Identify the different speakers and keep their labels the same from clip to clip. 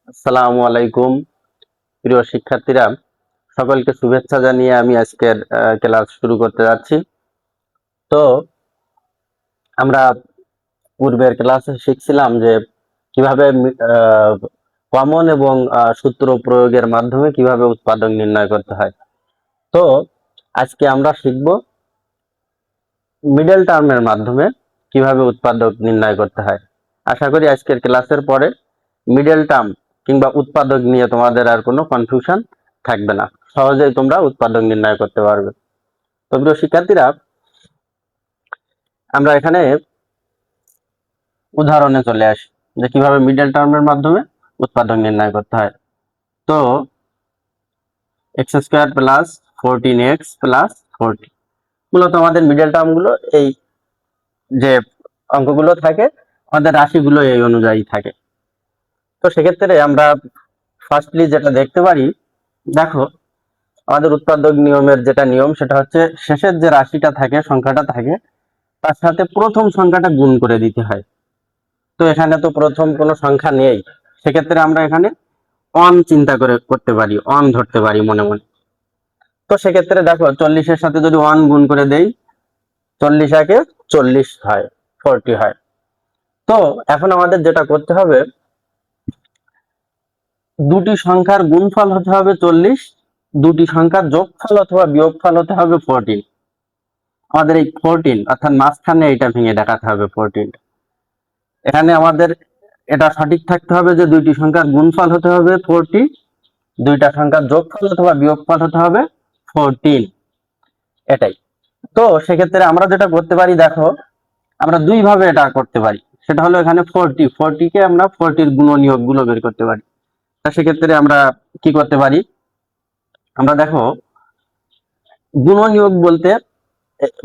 Speaker 1: আসসালামু আলাইকুম প্রিয় শিক্ষার্থীরা, সকলকে শুভেচ্ছা জানিয়ে আমি আজকের ক্লাস শুরু করতে যাচ্ছি। তো আমরা পূর্বের ক্লাসে শিখছিলাম যে কিভাবে কমন এবং সূত্র প্রয়োগের মাধ্যমে কিভাবে উৎপাদক নির্ণয় করতে হয়। তো আজকে আমরা শিখব মিডল টার্মের মাধ্যমে কিভাবে উৎপাদক নির্ণয় করতে হয়। আশা করি আজকের ক্লাসের পরে মিডল টার্ম কিংবা উৎপাদক নিয়ে তোমাদের আর কোনো কনফিউশন থাকবে না, সহজেই তোমরা উৎপাদক নির্ণয় করতে পারবে। তো প্রিয় শিক্ষার্থীরা, আমরা এখানে উদাহরণে চলে আসি যে কিভাবে মিডল টার্মের মাধ্যমে উৎপাদক নির্ণয় করতে হয়। তো x square plus 14x plus 40, মূলত আমাদের মিডল টার্ম গুলো এই যে অঙ্কগুলো থাকে, আমাদের রাশিগুলো এই অনুযায়ী থাকে। তো সেক্ষেত্রে আমরা ফার্স্টলি যেটা দেখতে পারি, দেখো আমাদের উৎপাদক নিয়মের যেটা নিয়ম সেটা হচ্ছে শেষের যে রাশিটা থাকে, সংখ্যাটা থাকে, তার সাথে প্রথম সংখ্যাটা গুণ করে দিতে হয়। তো এখানে তো প্রথম কোনো সংখ্যা নেই, সেক্ষেত্রে আমরা এখানে অন চিন্তা করে করতে পারি, অন ধরতে পারি মনে মনে। তো সেক্ষেত্রে দেখো 40-এর সাথে যদি অন গুণ করে দেই, 40 একে 40 হয়, 40 হয়। তো এখন আমাদের যেটা করতে হবে, দুটি সংখ্যার গুণফল হতে হবে 40, দুটি সংখ্যার যোগফল অথবা বিয়োগফল হতে হবে 14। আমাদের এই 14 অর্থাৎ মাঝখানে এটা ভেঙে দেখাতে হবে 14। এখানে আমাদের এটা সঠিক থাকতে হবে যে দুইটি সংখ্যার গুণফল হতে হবে 40, দুইটা সংখ্যার যোগফল অথবা বিয়োগফল হতে হবে 14, এটাই। তো সেক্ষেত্রে আমরা যেটা করতে পারি, দেখো আমরা দুই ভাবে এটা করতে পারি। সেটা হলো এখানে 40 কে আমরা 40-র গুণনীয়ক গুলো বের করতে পারি। তা সেক্ষেত্রে আমরা কি করতে পারি, আমরা দেখো গুণনীয়ক বলতে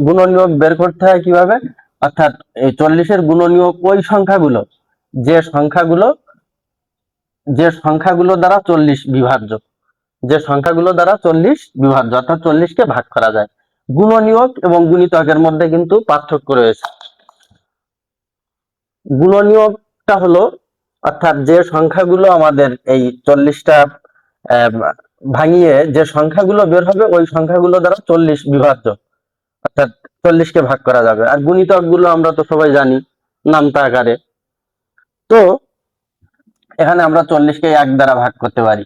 Speaker 1: গুণনীয়ক বের করতে হয় কিভাবে, অর্থাৎ এই 40-এর গুণনীয়ক ওই সংখ্যাগুলো যে সংখ্যাগুলো যে সংখ্যাগুলো দ্বারা 40 বিভাজ্য, যে সংখ্যাগুলো দ্বারা 40 বিভাজ্য, অর্থাৎ 40-কে ভাগ করা যায়। গুণনীয়ক এবং গুণিতকের মধ্যে কিন্তু পার্থক্য রয়েছে। গুণনীয়কটা হলো অর্থাৎ যে সংখ্যাগুলো আমাদের এই 40টা ভাঙিয়ে যে সংখ্যাগুলো বের হবে, ওই সংখ্যাগুলো দ্বারা 40 বিভাজ্য, অর্থাৎ 40-কে ভাগ করা যাবে। আর গুণিতক গুলো আমরা তো সবাই জানি নামতা আকারে। তো এখানে আমরা 40-কে 1 দ্বারা ভাগ করতে পারি,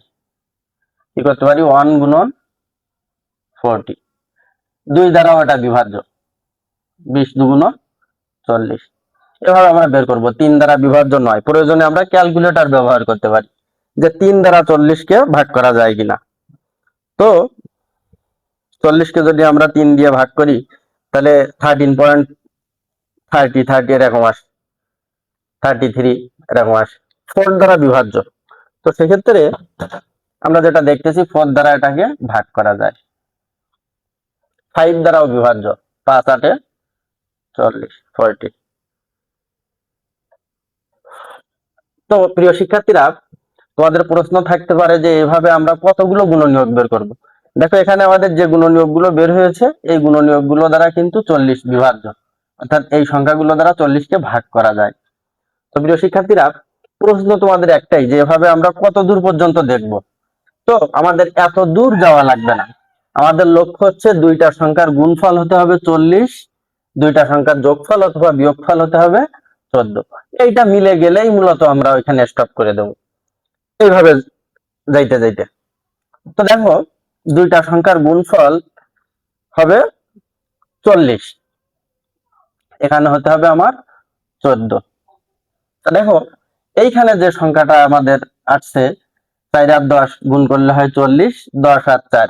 Speaker 1: কি করতে পারি, 1 গুণন 40, 2 দ্বারাও এটা বিভাজ্য, 20 দুগুণ 40। এভাবে আমরা বের করব। 3 দ্বারা বিভাজ্য নয়, প্রয়োজনে আমরা ক্যালকুলেটর ব্যবহার করতে পারি যে 3 দ্বারা 40-কে ভাগ করা যায় কিনা। তো 40-কে যদি আমরা 3 দিয়ে ভাগ করি, তাহলে 13.30 এরকম আসে, 33 এরকম আসে, 4 দ্বারা বিভাজ্য। তো সেক্ষেত্রে আমরা যেটা দেখতেছি 4 দ্বারা এটাকে ভাগ করা যায়, 5 দ্বারাও বিভাজ্য, 5 8 40, 40। তো প্রিয় শিক্ষার্থীরা, তোমাদের প্রশ্ন থাকতে পারে যে এভাবে আমরা কতগুলো গুণনীয়ক বের করব। দেখো এখানে আমাদের যে গুণনীয়ক গুলো বের হয়েছে, এই গুণনীয়ক গুলো দ্বারা কিন্তু 40 বিভাজ্য, অর্থাৎ এই সংখ্যাগুলো দ্বারা 40-কে ভাগ করা যায়। তো প্রিয় শিক্ষার্থীরা, প্রশ্ন তোমাদের একটাই যে এভাবে আমরা কত দূর পর্যন্ত দেখব। তো আমাদের এত দূর যাওয়া লাগবে না, আমাদের লক্ষ্য হচ্ছে দুইটা সংখ্যার গুণফল হতে হবে 40, দুইটা সংখ্যার যোগফল অথবা বিয়োগফল হতে হবে 14। এইটা মিলে গেলেই মূলত আমরা ওইখানে স্টপ করে দেব, এইভাবে যাইতে যাইতে। তো দেখো দুইটা সংখ্যার গুণফল হবে 40, এখানে হতে হবে আমার 14। তো দেখো এইখানে যে সংখ্যাটা আমাদের আসছে, 4 আর 10 গুণ করলে হয় 40, 10 আর 4,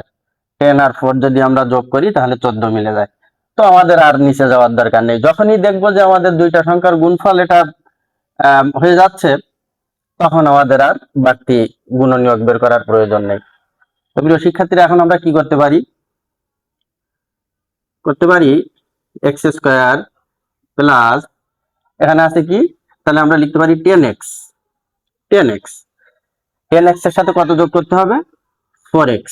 Speaker 1: 10 আর 4 যদি আমরা যোগ করি তাহলে 14 মিলে যায়। তো আমাদের আর নিচে যাওয়ার দরকার নেই। যখনই দেখবো যে আমাদের দুইটা সংখ্যার গুণফল এটা হয়ে যাচ্ছে, তখন আমাদের আর বাড়তি গুণনীয়ক বের করার প্রয়োজন নেই। তো প্রিয় শিক্ষার্থীরা, এখন আমরা কি করতে পারি, এক্স স্কোয়ার প্লাস, এখানে আছে কি, তাহলে আমরা লিখতে পারি 10x, 10x, 10x এর সাথে কত যোগ করতে হবে, 4x,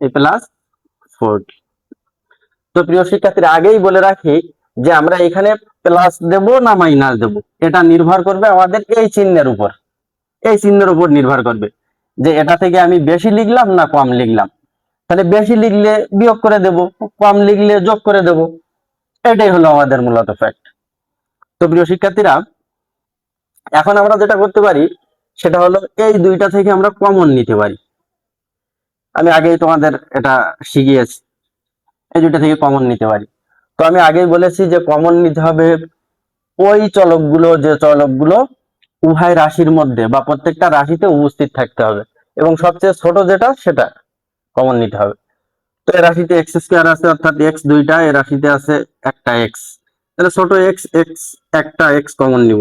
Speaker 1: এই প্লাস 40। তো প্রিয় শিক্ষার্থীরা, আগেই বলে রাখি যে আমরা এখানে প্লাস দেব না মাইনাস দেব, এটা নির্ভর করবে আমাদের এই চিহ্নের উপর। এই চিহ্নের উপর নির্ভর করবে যে এটা থেকে আমি বেশি লিখলাম না কম লিখলাম। তাহলে বেশি লিখলে বিয়োগ করে দেব, কম লিখলে যোগ করে দেব। এটাই হলো আমাদের মূলত ফ্যাক্ট। তো প্রিয় শিক্ষার্থীরা, এখন আমরা যেটা করতে পারি সেটা হলো এই দুইটা থেকে আমরা কমন নিতে পারি। আমি আগেই তোমাদের এটা শিখিয়েছি, এই দুইটা থেকে কমন নিতে পারি। তো আমি আগেই বলেছি যে কমন নিতে হবে ওই চলকগুলো, যে চলকগুলো উভয় রাশির মধ্যে বা প্রত্যেকটা রাশিতে উপস্থিত থাকতে হবে, এবং সবচেয়ে ছোট যেটা সেটা কমন নিতে হবে। তো এই রাশিতে এক্স স্কোয়ার আছে, অর্থাৎ এক্স দুইটা, এই রাশিতে আছে একটা এক্স, তাহলে ছোট এক্স এক্স একটা এক্স কমন নিব।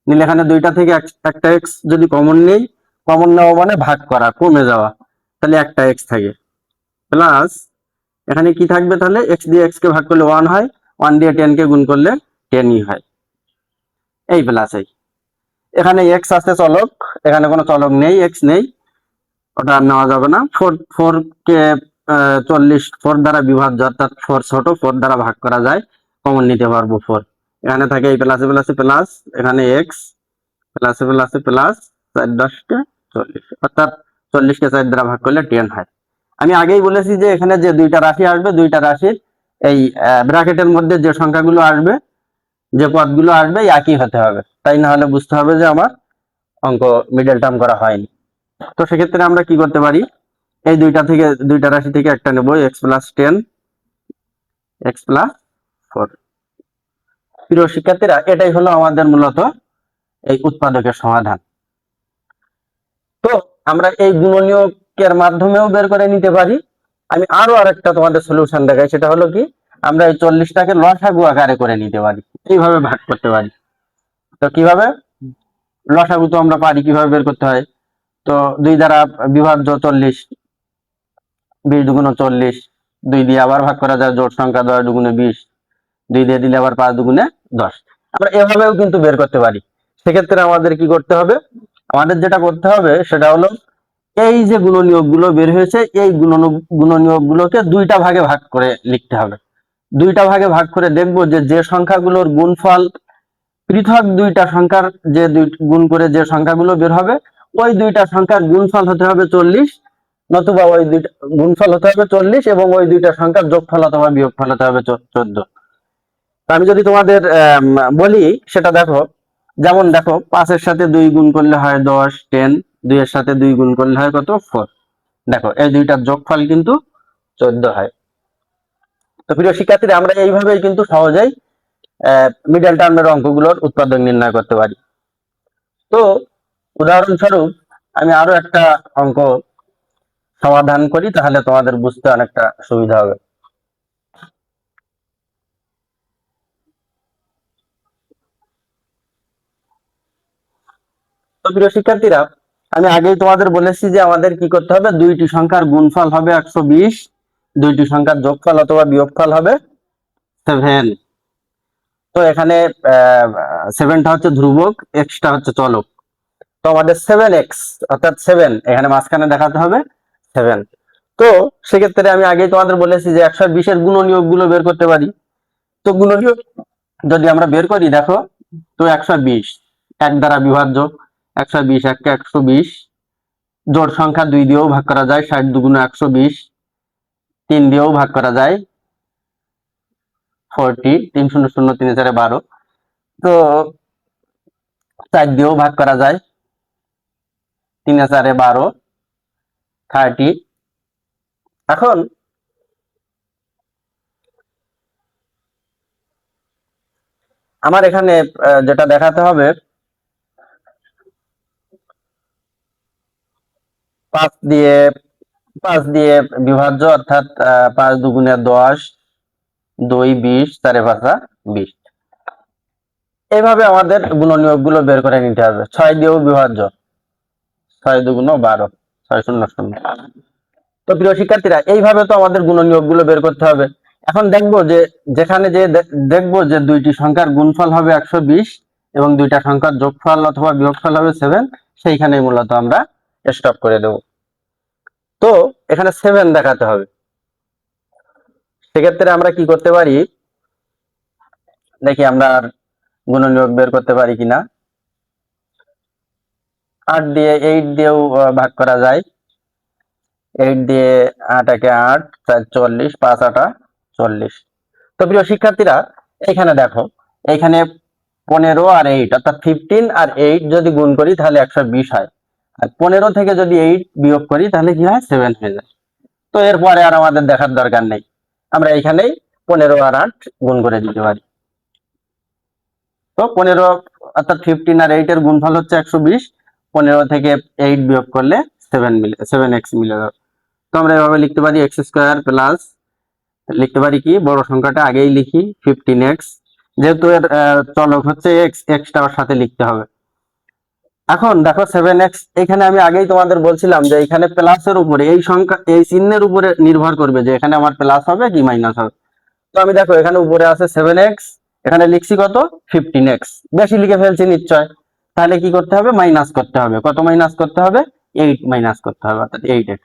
Speaker 1: নিলে এখানে দুইটা থেকে একটা এক্স যদি কমন নেই, কমন নেওয়া মানে ভাগ করা, কমে যাওয়া, তাহলে একটা এক্স থাকে, প্লাস এখানে কি থাকবে, তাহলে এক্স দিয়ে এক্স কে ভাগ করলে 1 হয়, 1 দিয়ে 10 কে গুণ করলে 10ই হয়, এই প্লাস এই। এখানে এক্স আছে চলক, এখানে কোনো চলক নেই, এক্স নেই, ওটা আর নেওয়া যাবে না। ফোর ফোর কে 40 ফোর দ্বারা বিভাজ্য, অর্থাৎ ফোর ছোট, ফোর দ্বারা ভাগ করা যায়, কমন নিতে পারবো ফোর। এখানে থাকে এই প্লাসে প্লাসে প্লাস, এখানে এক্স প্লাসে প্লাসে প্লাস, 4×10 40, অর্থাৎ 40 কে 4 দ্বারা ভাগ করলে 10 হয়। আমি আগেই বলেছি যে এখানে যে দুইটা রাশি আসবে, দুইটা রাশির এই ব্র্যাকেটের মধ্যে যে সংখ্যাগুলো আসবে, যে পদগুলো আসবে একই হতে হবে, তাই না হলে বুঝতে হবে যে আমার অঙ্ক মিডল টার্ম করা হয়নি। তো সেক্ষেত্রে আমরা কি করতে পারি, এই দুইটা রাশি থেকে একটা নেব, x+10 x+4। প্রিয় শিক্ষার্থীরা, এটাই হলো আমাদের মূলত এই উৎপাদকের সমাধান। তো আমরা এই গুণনীয়কের মাধ্যমেও বের করে নিতে পারি। আমি আরো আরেকটা তোমাদের সলিউশন দেখাই, সেটা হলো কি, আমরা এই 40টাকে লসাগু আকারে করে নিতে পারি, এইভাবে ভাগ করতে পারি। তো কিভাবে লসাগু তো আমরা পারি, কিভাবে বের করতে হয়, তো 2 দ্বারা বিভাজ্য 40, 20 × 40, 2 দিয়ে আবার ভাগ করা যায়, জোড় সংখ্যা 10 × 20, 2 দিয়ে দিলে আবার 5 × 10। আমরা এভাবেও কিন্তু বের করতে পারি। সেক্ষেত্রে আমাদের কি করতে হবে, আমাদের যেটা করতে হবে সেটা হলো এই যে গুণনীয়ক গুলো বের হয়েছে, এই গুণনীয়ক গুলোকে দুইটা ভাগে ভাগ করে লিখতে হবে। দুইটা ভাগে ভাগ করে দেখবো যে যে সংখ্যাগুলোর গুণফল পৃথক দুইটা সংখ্যার যে গুণ করে যে সংখ্যাগুলো বের হবে, ওই দুইটা সংখ্যার গুণফল হতে হবে 40, নতুবা ওই দুইটা গুণফল হতে হবে 40 এবং ওই দুইটা সংখ্যার যোগফল অথবা বিয়োগফল হতে হবে 14। আমি যদি তোমাদের বলি সেটা দেখো, যেমন দেখো 5-এর সাথে 2 গুণ করলে হয় 10 10, 2-এর সাথে 2 গুণ করলে হয় কত 4। দেখো এই দুইটার যোগফল কিন্তু 14 হয়। তো প্রিয় শিক্ষার্থীরা, আমরা এইভাবেই কিন্তু সহজেই মিডল টার্মের অঙ্কগুলোর উৎপাদক নির্ণয় করতে পারি। তো উদাহরণস্বরূপ আমি আরো একটা অঙ্ক সমাধান করি, তাহলে তোমাদের বুঝতে অনেকটা সুবিধা হবে। তো প্রিয় শিক্ষার্থীরা, আমি আগেই তোমাদের বলেছি যে আমাদের কি করতে হবে, দুইটি সংখ্যার গুণফল হবে 120, দুইটি সংখ্যার যোগফল অথবা বিয়োগফল হবে 7। তো এখানে 7টা হচ্ছে ধ্রুবক, এক্সটা হচ্ছে চলক। তো আমাদের 7x অর্থাৎ 7 এখানে মাঝখানে দেখাতে হবে 7। তো সেক্ষেত্রে আমি আগেই তোমাদের বলেছি যে 120-এর গুণনীয়ক গুলো বের করতে পারি। তো গুণনীয়ক যদি আমরা বের করি, দেখো, তো 120 এক দ্বারা বিভাজ্য, 120 1 120, জোড় সংখ্যা 2 দিয়েও ভাগ করা যায়, 60 2 × 120, 3 দিয়েও ভাগ করা যায়, 40, 3 0 0 3 4 12, তো 4 দিয়েও ভাগ করা যায়, 3 4 12, 30। এখন আমার এখানে যেটা দেখাতে হবে, 5 দিয়ে 5 দিয়ে বিভাজ্য, অর্থাৎ 5 2 × 10, 2 20, 4 5 20। এইভাবে আমাদের গুণনীয়ক গুলো বের করে নিতে হবে। 6 দিয়েও বিভাজ্য, 6 2 × 12, 6 0 0। তো প্রিয় শিক্ষার্থীরা, এইভাবে তো আমাদের গুণনীয়ক গুলো বের করতে হবে। এখন দেখবো যে যেখানে যে দেখবো যে দুইটি সংখ্যার গুণফল হবে 120 এবং দুইটা সংখ্যার যোগফল অথবা বিয়োগফল হবে 7, সেইখানেই মূলত আমরা স্টপ করে দেব। তো এখানে 7 দেখাতে হবে। সেক্ষেত্রে আমরা কি করতে পারি, দেখি আমরা আর গুণনীয়ক বের করতে পারি কিনা। 8 দিয়ে 8 দিয়েও ভাগ করা যায়। 8 দিয়ে 8 একে 8, 4 40, 5 8 40। তো প্রিয় শিক্ষার্থীরা, এখানে দেখো, এখানে 15 আর 8 অর্থাৎ 15 আর 8 যদি গুণ করি তাহলে 120 হয়, আর 15 থেকে যদি 8 বিয়োগ করি তাহলে কি হয়, 7 হয়ে যায়। তো এরপরে আর আমাদের দেখার দরকার নেই, আমরা এখানেই 15 আর 8 গুণ করে দিতে পারি। তো 15 অর্থাৎ 15 আর 8 এর গুণফল হচ্ছে 120, 15 থেকে 8 বিয়োগ করলে 7x মিলে যাবে। তো আমরা এভাবে লিখতে পারি এক্স স্কোয়ার প্লাস, লিখতে পারি কি, বড় সংখ্যাটা আগেই লিখি 15x, যেহেতু এর চলক হচ্ছে এক্স, এক্সটা ওর সাথে লিখতে হবে। এখন দেখো 7x, এখানে আমি আগেই তোমাদের বলছিলাম যে এখানে প্লাসের উপরে, এই সংখ্যা এই চিহ্নের উপরে নির্ভর করবে যে এখানে আমার প্লাস হবে কি মাইনাস হবে। তো আমি দেখো এখানে উপরে আছে 7x, এখানে লিখছি কত, 15x, বেশি লিখে ফেলছি নিশ্চয়, তাহলে কি করতে হবে, মাইনাস করতে হবে। কত মাইনাস করতে হবে, 8 মাইনাস করতে হবে, অর্থাৎ 8x।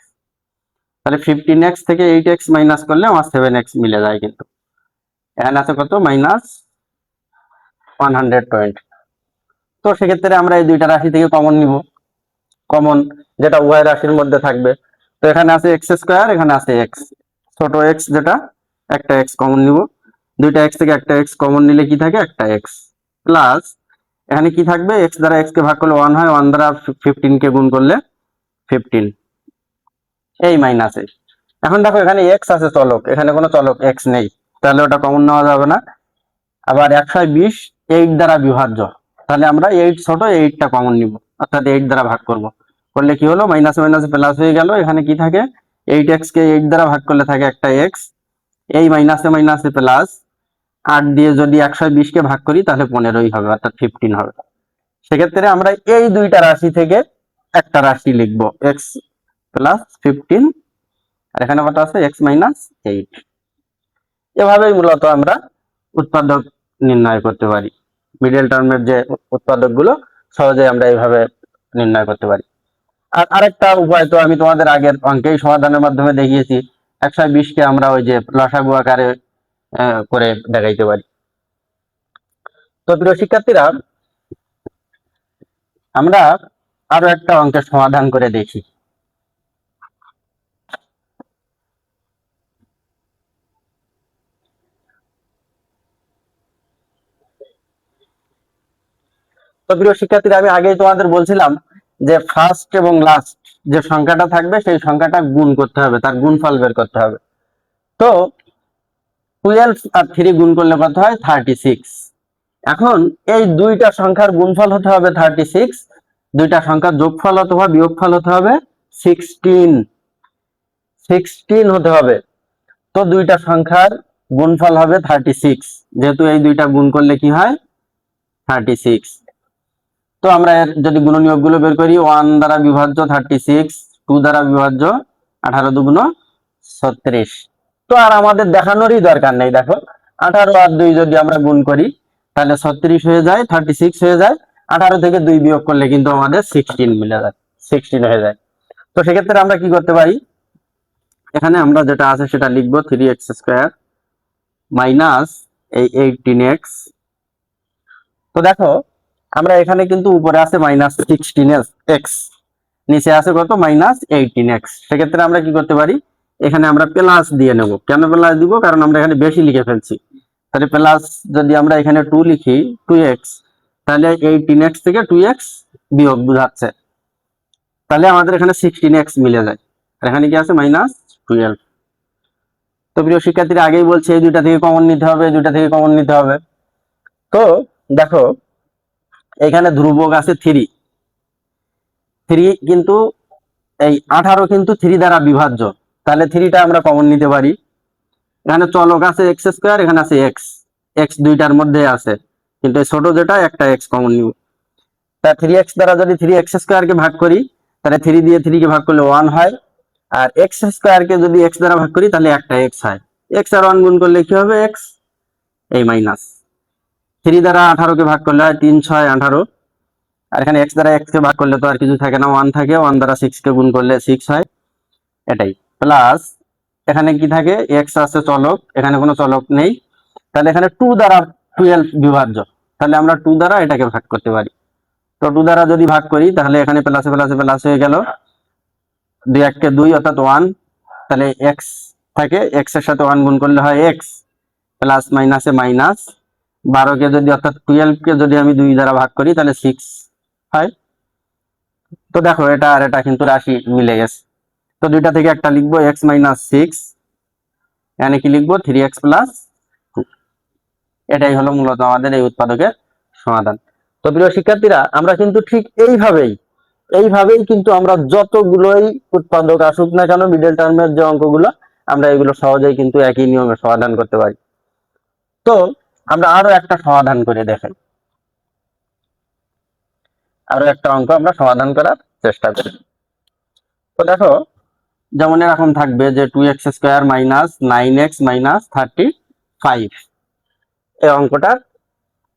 Speaker 1: তাহলে 15x থেকে 8x মাইনাস করলে আমার 7x মিলে যায়, কিন্তু এখানে আছে কত, মাইনাস 120। তো সেক্ষেত্রে আমরা এই দুইটা রাশি থেকে কমন নিব, কমন যেটা উভয় রাশির মধ্যে থাকবে। তো এখানে আছে এক্স স্কোয়ার, এখানে আছে এক্স, ছোট এক্স যেটা, একটা এক্স কমন নিব, দুইটা এক্স থেকে একটা এক্স কমন নিলে কি থাকে, একটা এক্স, প্লাস এখানে কি থাকবে, এক্স দ্বারা এক্স কে ভাগ করলে 1 হয়, 1 দ্বারা 15 কে গুণ করলে 15, এই মাইনাস এই। এখন দেখো এখানে এক্স আছে চলক, এখানে কোনো চলক এক্স নেই, তাহলে ওটা কমন নেওয়া যাবে না। আবার 120 8 দ্বারা বিভাজ্য, তাহলে আমরা 8 ছোট 8টা কমন নিব, অর্থাৎ 8 দ্বারা ভাগ করব, করলে কি হলো, মাইনাস মাইনাস প্লাস হয়ে গেল। এখানে কি থাকে, 8x কে 8 দ্বারা ভাগ করলে থাকে একটা x, এই মাইনাসে মাইনাসে প্লাস, 8 দিয়ে যদি 120 কে ভাগ করি তাহলে 15ই হবে, অর্থাৎ 15 হবে। সেক্ষেত্রে আমরা এই দুইটা রাশি থেকে একটা রাশি লিখবো, x প্লাস 15, আর এখানে কত আছে, x মাইনাস 8। এভাবেই মূলত আমরা উৎপাদক নির্ণয় করতে পারি, মিডল টার্মের যে উৎপাদক গুলো সহজে আমরা এইভাবে নির্ণয় করতে পারি। আর আরেকটা উপায় তো আমি তোমাদের আগের অঙ্কেই সমাধানের মাধ্যমে দেখিয়েছি, 120 কে আমরা ওই যে লসাগু আকারে করে দেখাইতে পারি। তো প্রিয় শিক্ষার্থীরা, আমরা আরো একটা অঙ্কের সমাধান করে দেখি। তো প্রিয় শিক্ষার্থীরা, আমি আগেই তোমাদের বলছিলাম যে ফার্স্ট এবং লাস্ট যে সংখ্যাটা থাকবে সেই সংখ্যাটা গুণ করতে হবে, তার গুণফল বের করতে হবে। তো 12 আর 3 গুণ করলে কত হয়, 36। এখন এই দুইটা সংখ্যার গুণফল হতে হবে 36, দুইটা সংখ্যার যোগফল অথবা বিয়োগফল হতে হবে 16, 16 হতে হবে। তো দুইটা সংখ্যার গুণফল হবে 36, যেহেতু এই দুইটা গুণ করলে কি হয়, 36। তো আমরা এর যদি গুণনীয়ক গুলো বের করি, 1 দ্বারা বিভাজ্য 36, 2 দ্বারা বিভাজ্য 18 দুগুণ 36। তো আর আমাদের দেখানোরই দরকার নেই, দেখো 18 আর 2 যদি আমরা গুণ করি তাহলে 36 হয়ে যায়, 36 হয়ে যায়, 18 থেকে 2 বিয়োগ করলে কিন্তু আমাদের 16 মিলে যায়, 16 হয়ে যায়। তো সেক্ষেত্রে আমরা কি করতে পারি, এখানে আমরা যেটা আছে সেটা লিখবো, 3x স্কোয়ার মাইনাস এই 18x। তো দেখো আমরা এখানে কিন্তু উপরে আছে মাইনাস 16x, নিচে আছে কত, মাইনাস 18x। সেক্ষেত্রে আমরা কি করতে পারি, এখানে আমরা প্লাস দিয়ে নেব। কেন প্লাস দিব, কারণ আমরা এখানে বেশি লিখে ফেলছি। তাহলে প্লাস যদি আমরা এখানে 2 লিখি, 2x, তাহলে 18x থেকে 2x বিয়োগ বুঝাচ্ছে, তাহলে আমাদের এখানে 16x মিলে যায়, আর এখানে কি আছে, মাইনাস 12। তো প্রিয় শিক্ষার্থীরা, আগেই বলছে এই দুইটা থেকে কমন নিতে হবে, এই দুইটা থেকে কমন নিতে হবে। তো দেখো এখানে ধ্রুবক আছে 3, 3 কিন্তু এই 18 কিন্তু 3 দ্বারা বিভাজ্য, তাহলে 3টা আমরা কমন নিতে পারি। এখানে চলক আছে এক্স স্কোয়ার, এখানে আছে এক্স, এক্স দুইটার মধ্যে আছে, কিন্তু ছোট যেটা একটা এক্স কমন নিব। তা 3x দ্বারা যদি 3x স্কোয়ার কে ভাগ করি তাহলে 3 দিয়ে 3 কে ভাগ করলে 1 হয়, আর এক্স স্কোয়ার কে যদি x দ্বারা ভাগ করি তাহলে একটা x হয়, x আর 1 গুণ করলে কি হবে, x, এই মাইনাস 3 দ্বারা 18 কে ভাগ করলে হয় 3 6 18, আর এখানে x দ্বারা x কে ভাগ করলে তো আর কিছু থাকে না, 1 থাকে, 1 দ্বারা 6 কে গুণ করলে 6 হয়, এটাই, প্লাস এখানে কি থাকে, x আছে চলক, এখানে কোনো চলক নেই, তাহলে এখানে 2 দ্বারা 12 বিভাজ্য, তাহলে আমরা 2 দ্বারা এটাকে ভাগ করতে পারি। তো 2 দ্বারা যদি ভাগ করি তাহলে এখানে প্লাসে প্লাসে প্লাস হয়ে গেল, 2 1 2 অর্থাৎ 1, তাহলে এক্স থাকে, এক্স এর সাথে 1 গুণ করলে হয় এক্স, প্লাস মাইনাসে মাইনাস, 12 কে যদি অর্থাৎ 12 কে যদি আমি 2 দ্বারা ভাগ করি তাহলে 6 হয়। তো দেখো এটা আর এটা কিন্তু রাশি মিলে গেছে। তো দুইটা থেকে একটা লিখবো x মাইনাস 6, এখানে কি লিখবো 3x প্লাস 2। এটাই হলো মূলত আমাদের এই উৎপাদকের সমাধান। তো প্রিয় শিক্ষার্থীরা, আমরা কিন্তু ঠিক এইভাবেই কিন্তু আমরা যতগুলোই উৎপাদক আসুক না কেন মিডল টার্মের যে অঙ্কগুলো, আমরা এগুলো সহজেই কিন্তু একই নিয়মে সমাধান করতে পারি। তো আমরা আরো একটা সমাধান করে দেখাই, আরো একটা অঙ্ক আমরা সমাধান করার চেষ্টা করি। তো দেখো, যেমন এরকম থাকবে যে 2x square minus 9x minus 35, এই অঙ্কটার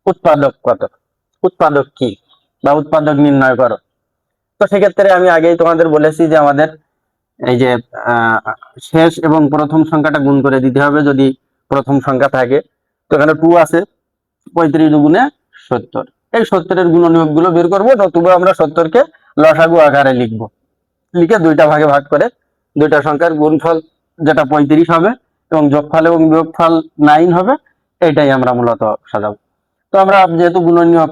Speaker 1: উৎপাদক কত, উৎপাদক কি বা উৎপাদক নির্ণয় করো। তো সেক্ষেত্রে আমি আগেই তোমাদের বলেছি যে আমাদের এই যে শেষ এবং প্রথম সংখ্যাটা গুণ করে দিতে হবে যদি প্রথম সংখ্যা থাকে। তো এখানে 2 আছে, 35 দুগুণে 70, এই 70 এর গুণনীয়ক গুলো বের করবো, নতুবা আমরা 70 কে লসাগু আকারে লিখবো, লিখে দুইটা ভাগে ভাগ করে দুইটা সংখ্যার গুণফল যেটা 35 হবে এবং যোগফল এবং বিয়োগফল 9 হবে, এটাই আমরা মূলত সাজাবো। তো আমরা যেহেতু গুণনীয়ক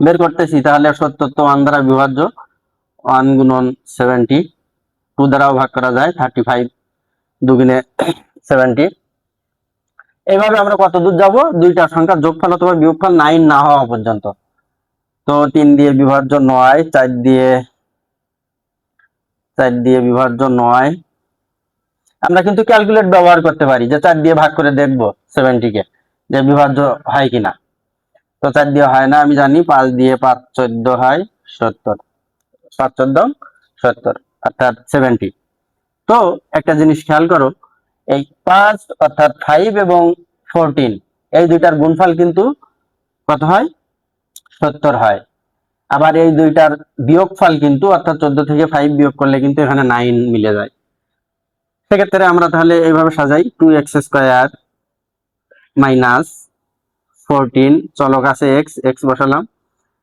Speaker 1: বের করতেছি, তাহলে 70 তো 1 দ্বারা বিভাজ্য, 1 গুণন 70, 2 দ্বারাও ভাগ করা যায়, 35 দুগুণে 70। এইভাবে আমরা কত দূর যাব, দুইটা সংখ্যার যোগফল অথবা বিয়োগফল 9 না হওয়া পর্যন্ত। তো 3 দিয়ে বিভাজ্য 9, 4 দিয়ে বিভাজ্য 9। আমরা কিন্তু ক্যালকুলেট ব্যবহার করতে পারি, যে 4 দিয়ে ভাগ করে দেখবো 70 কে যে বিভাজ্য হয় কিনা। তো 4 দিয়ে হয় না, আমি জানি 5 দিয়ে 5 14 হয় 70, 5 14 70 অর্থাৎ 70। তো একটা জিনিস খেয়াল করো, এই 5 অর্থাৎ 5 এবং 14 এই দুইটার গুণফল কিন্তু কত হয়, 70 হয়। আবার এই দুইটার বিয়োগফল কিন্তু অর্থাৎ 14 থেকে 5 বিয়োগ করলে কিন্তু এখানে 9 মিলে যায়। সেক্ষেত্রে আমরা তাহলে এইভাবে সাজাই, 2x স্কোয়ার মাইনাস 14, চলক আছে x বসালাম,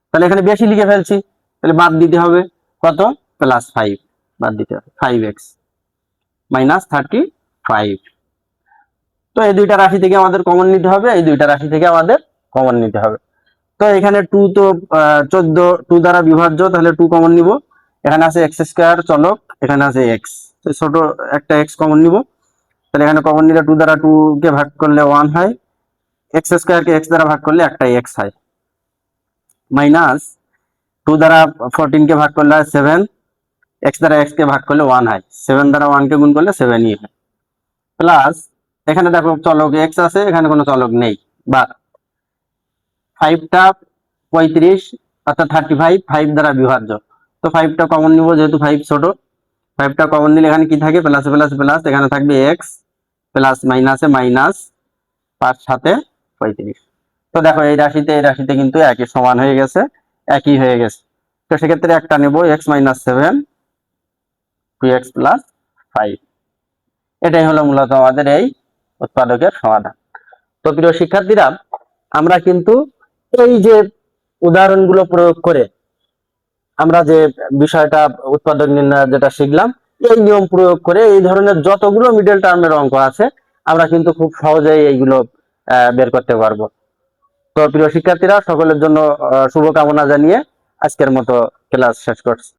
Speaker 1: তাহলে এখানে বেশি লিখে ফেলছি, তাহলে বাদ দিতে হবে কত, প্লাস 5, বাদ দিতে হবে 5x মাইনাস 35। তো এই দুইটা রাশি থেকে আমাদের কমন নিতে হবে, এই দুইটা রাশি থেকে আমাদের কমন নিতে হবে। তো এখানে 2 তো 14, 2 দ্বারা বিভাজ্য, তাহলে 2 কমন নিব, এখানে আছে x স্কয়ার চলক, এখানে আছে x, তো ছোট একটা x কমন নিব, তাহলে এখানে কমন নিলে 2 দ্বারা 2 কে ভাগ করলে 1 হয়, x স্কয়ার কে x দ্বারা ভাগ করলে একটাই x হয়, মাইনাস 2 দ্বারা 14 কে ভাগ করলে 7, x দ্বারা x কে ভাগ করলে 1 হয়, 7 দ্বারা 1 কে গুণ করলে 7ই হয়, প্লাস এখানে দেখো চলক x আছে, এখানে কোনো চলক নেই, বা 5টা 35 অর্থাৎ 35 5 দ্বারা বিভাজ্য। তো 5টা কমন নিব, যেহেতু 5 ছোট, 5টা কমন নিলে এখানে কি থাকে, প্লাস প্লাস প্লাস, এখানে থাকবে x প্লাস মাইনাসে মাইনাস, 5 7 35। তো দেখো এই রাশিতে কিন্তু একই সমান হয়ে গেছে, একই হয়ে গেছে। তো সেক্ষেত্রে একটা নেব x মাইনাস 7 2x প্লাস 5। এটাই হলো মূলত আমাদের এই উৎপাদকের সমাধান। তো প্রিয় শিক্ষার্থীরা, আমরা কিন্তু এই যে উদাহরণগুলো প্রয়োগ করে আমরা যে বিষয়টা উৎপাদক নির্ণয় যেটা শিখলাম, এই নিয়ম প্রয়োগ করে এই ধরনের যতগুলো মিডল টার্মের অঙ্ক আছে আমরা কিন্তু খুব সহজেই এইগুলো বের করতে পারবো। তো প্রিয় শিক্ষার্থীরা, সকলের জন্য শুভকামনা জানিয়ে আজকের মতো ক্লাস শেষ করছি।